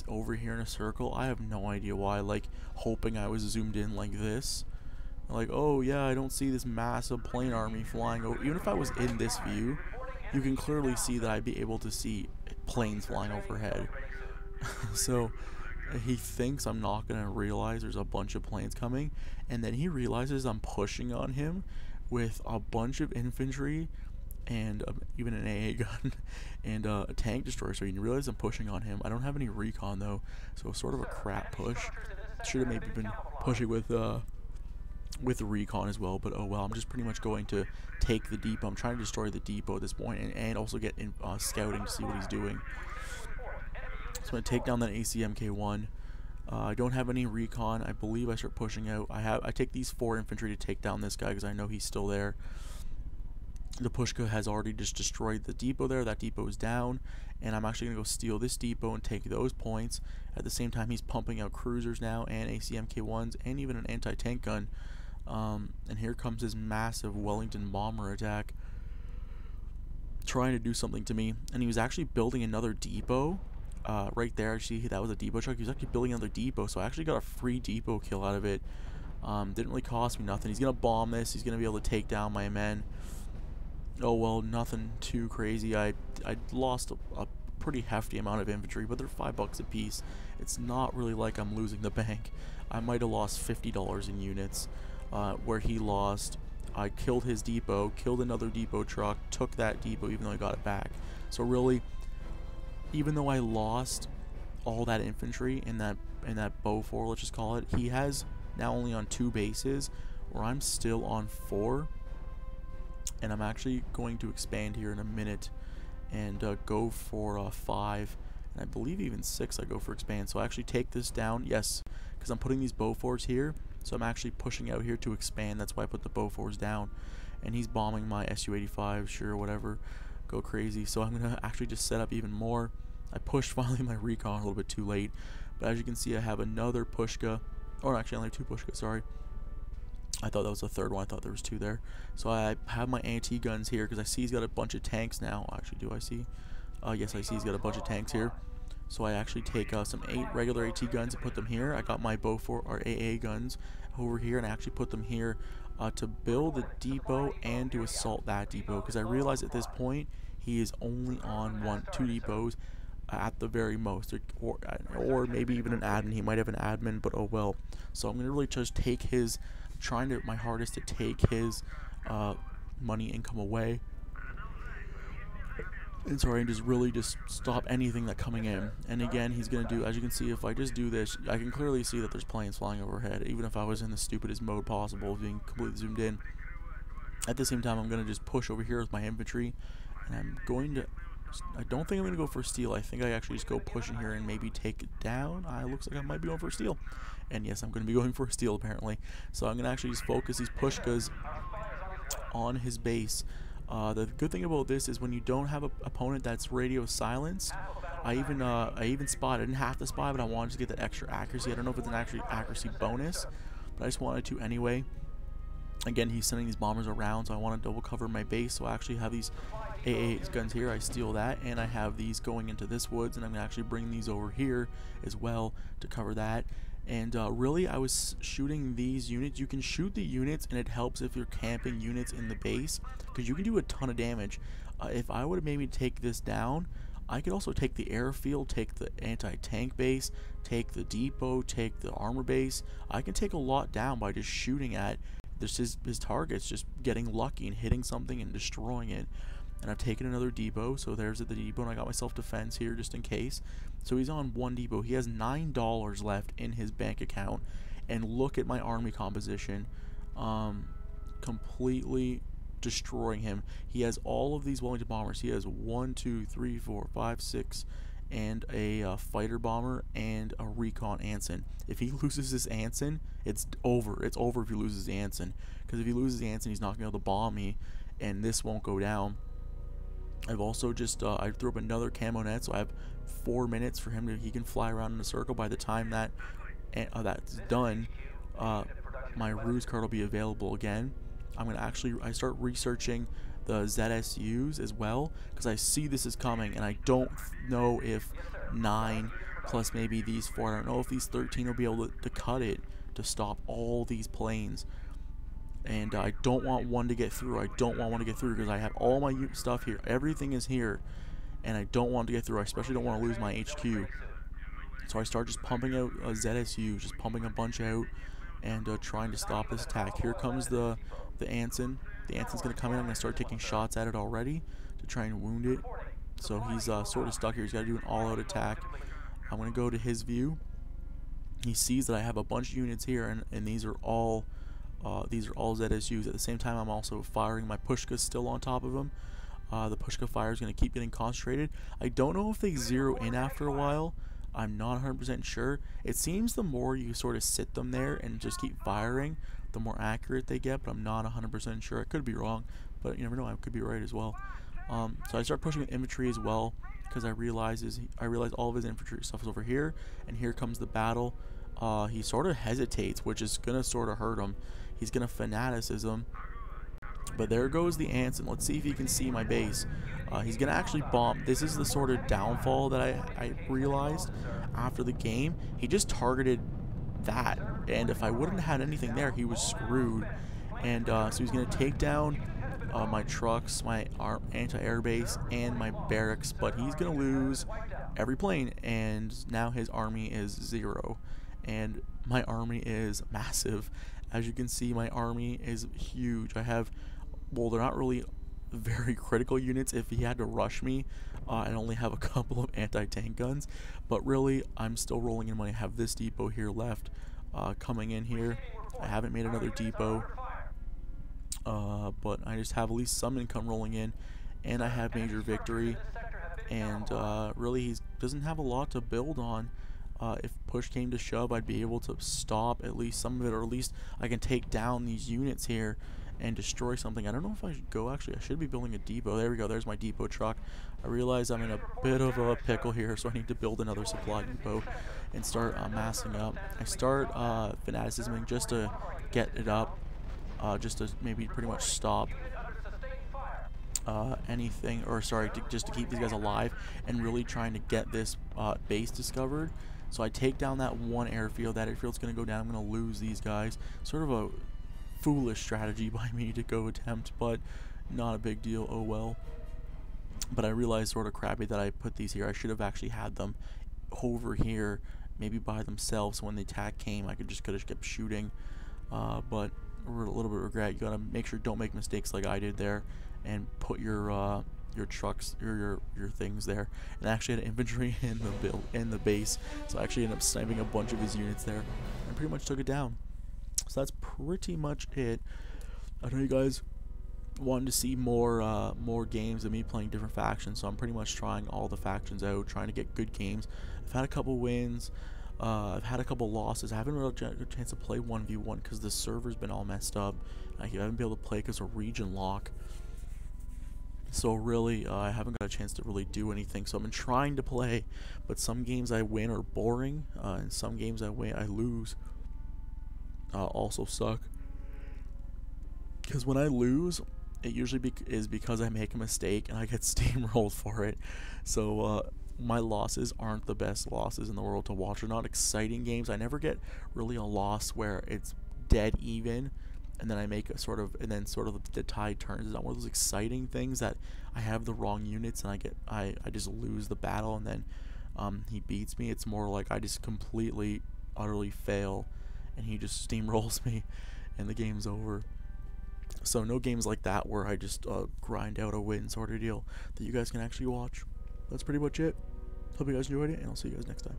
over here in a circle. I have no idea why, like hoping I was zoomed in like this. Like, oh yeah, I don't see this massive plane army flying over. Even if I was in this view, you can clearly see that I'd be able to see planes flying overhead. So he thinks I'm not going to realize there's a bunch of planes coming, and then he realizes I'm pushing on him with a bunch of infantry and even an AA gun and a tank destroyer. So you realize I'm pushing on him. I don't have any recon though, so sort of a crap push. Should have maybe been pushing with recon as well, but oh well. I'm just pretty much going to take the depot. I'm trying to destroy the depot at this point, and also get in scouting to see what he's doing. So I'm going to take down that ACMK1. I don't have any recon. I believe I start pushing out. I take these 4 infantry to take down this guy because I know he's still there. The Pushka has already just destroyed the depot there. That depot is down, and I'm actually going to go steal this depot and take those points. At the same time, he's pumping out cruisers now, and ACMK1s, and even an anti-tank gun. And here comes his massive Wellington bomber attack, trying to do something to me. And he was actually building another depot right there. See, that was a depot truck. He was actually building another depot, so I actually got a free depot kill out of it. Didn't really cost me nothing. He's going to bomb this. He's going to be able to take down my men. Oh well, nothing too crazy. I lost a pretty hefty amount of infantry, but they're $5 a piece. It's not really like I'm losing the bank. I might have lost $50 in units, where he lost. I killed his depot, killed another depot truck, took that depot even though I got it back. So really, even though I lost all that infantry in that Beaufort, let's just call it, he has now only on 2 bases, where I'm still on 4. And I'm actually going to expand here in a minute and go for 5, and I believe even 6 I go for expand. So I actually take this down, yes, because I'm putting these Beauforts here, so I'm actually pushing out here to expand. That's why I put the Beauforts down, and he's bombing my Su-85, sure, whatever, go crazy. So I'm going to actually just set up even more. I pushed finally my recon a little bit too late, but as you can see I have another Pushka, or actually only 2 Pushka, sorry. I thought that was the 3rd one. I thought there was 2 there. So I have my anti-guns here because I see he's got a bunch of tanks now. Actually, do I see? Yes, I see he's got a bunch of tanks here. So I actually take some 8 regular AT guns and put them here. I got my Beaufort or AA guns over here, and I actually put them here to build the depot and to assault that depot, because I realize at this point he is only on 2 depots at the very most, or maybe even an admin. He might have an admin, but oh well. So I'm gonna really just take his, trying to my hardest to take his money income away, and sorry, and just really just stop anything that coming in. And again, he's gonna do, as you can see, if I just do this, I can clearly see that there's planes flying overhead, even if I was in the stupidest mode possible, being completely zoomed in. At the same time, I'm gonna just push over here with my infantry, and I'm going to, I don't think I'm going to go for steal. I think I actually just go push in here and maybe take it down. It looks like I might be going for a steal. And yes, I'm going to be going for a steal apparently. So I'm going to actually just focus these Pushkas on his base. The good thing about this is when you don't have an opponent that's radio silenced, I even spot. I didn't have to spy, but I wanted to get that extra accuracy. I don't know if it's an actual accuracy bonus, but I just wanted to anyway. Again, he's sending these bombers around, so I want to double cover my base. So I actually have these AA guns here. I steal that, and I have these going into this woods, and I'm gonna actually bring these over here as well to cover that. And really, I was shooting these units. You can shoot the units, and it helps if you're camping units in the base, because you can do a ton of damage. If I would maybe take this down, I could also take the airfield, take the anti-tank base, take the depot, take the armor base. I can take a lot down by just shooting at his targets, just getting lucky and hitting something and destroying it. And I've taken another depot, so there's the depot, and I got myself defense here just in case. So he's on 1 depot. He has $9 left in his bank account, and look at my army composition, completely destroying him. He has all of these Wellington bombers. He has 1, 2, 3, 4, 5, 6, and a fighter bomber and a recon Anson. If he loses this Anson, it's over. It's over if he loses the Anson, because if he loses the Anson, he's not going to be able to bomb me, and this won't go down. I've also just I threw up another camo net, so I have 4 minutes for him to, he can fly around in a circle. By the time that that's done, my ruse card will be available again. I'm gonna actually, I start researching the ZSUs as well, because I see this is coming, and I don't know if 9 plus maybe these 4. I don't know if these 13 will be able to cut it to stop all these planes. And I don't want one to get through. I don't want one to get through because I have all my stuff here. Everything is here. And I don't want to get through. I especially don't want to lose my HQ. So I start just pumping out ZSU, just pumping a bunch out and trying to stop this attack. Here comes the Anson. The Anson's going to come in. I'm going to start taking shots at it already to try and wound it. So he's sort of stuck here. He's got to do an all-out attack. I'm going to go to his view. He sees that I have a bunch of units here, and these are all ZSUs. At the same time, I'm also firing my Pushkas still on top of him. The Pushka fire is going to keep getting concentrated. I don't know if they zero in after a while. I'm not 100% sure. It seems the more you sort of sit them there and just keep firing, the more accurate they get, but I'm not 100% sure. I could be wrong, but you never know. I could be right as well. So I start pushing with infantry as well because I realize all of his infantry stuff is over here, and here comes the battle. He sort of hesitates, which is going to sort of hurt him. He's going to fanaticism. But there goes the Anson. Let's see if he can see my base. He's going to actually bomb. This is the sort of downfall that I realized after the game. He just targeted that. And if I wouldn't have had anything there, he was screwed. And so he's going to take down my trucks, my anti-air base, and my barracks. But he's going to lose every plane. And now his army is 0. And my army is massive. As you can see, my army is huge. I have, well, they're not really very critical units. If he had to rush me, I only have a couple of anti-tank guns, but really I'm still rolling in money. I have this depot here left coming in here. I haven't made another depot, but I just have at least some income rolling in, and I have major victory. And really he doesn't have a lot to build on. If push came to shove, I'd be able to stop at least some of it, or at least I can take down these units here and destroy something. I don't know if I should go. Actually, I should be building a depot. There we go. There's my depot truck. I realize I'm in a bit of a pickle here, so I need to build another supply depot and start massing up. I start fanaticisming just to get it up, just to maybe pretty much stop anything, or sorry, just to keep these guys alive, and really trying to get this base discovered. So I take down that one airfield. That airfield's going to go down. I'm going to lose these guys. Sort of a foolish strategy by me to go attempt, but not a big deal. Oh well. But I realized sort of crappy that I put these here. I should have actually had them over here, maybe by themselves. So when the attack came, I could have kept shooting. But a little bit of regret. You gotta make sure don't make mistakes like I did there, and put your trucks, your things there. And I actually had infantry in the base, so I actually ended up sniping a bunch of his units there and pretty much took it down. So that's pretty much it. I know you guys wanted to see more games of me playing different factions, so I'm pretty much trying all the factions out, trying to get good games. I've had a couple wins. I've had a couple losses. I haven't really had a chance to play 1v1 because the server's been all messed up. I haven't been able to play because of region lock. So really, I haven't got a chance to really do anything. So I've been trying to play, but some games I win are boring, and some games I lose also suck. Because when I lose, it usually is because I make a mistake and I get steamrolled for it. So my losses aren't the best losses in the world to watch. They're not exciting games. I never get really a loss where it's dead even, and then I make a sort of, and then sort of the tide turns. It's not one of those exciting things that I have the wrong units and I just lose the battle and then he beats me. It's more like I just completely, utterly fail and he just steamrolls me and the game's over. So no games like that where I just grind out a win sort of deal that you guys can actually watch. That's pretty much it. Hope you guys enjoyed it, and I'll see you guys next time.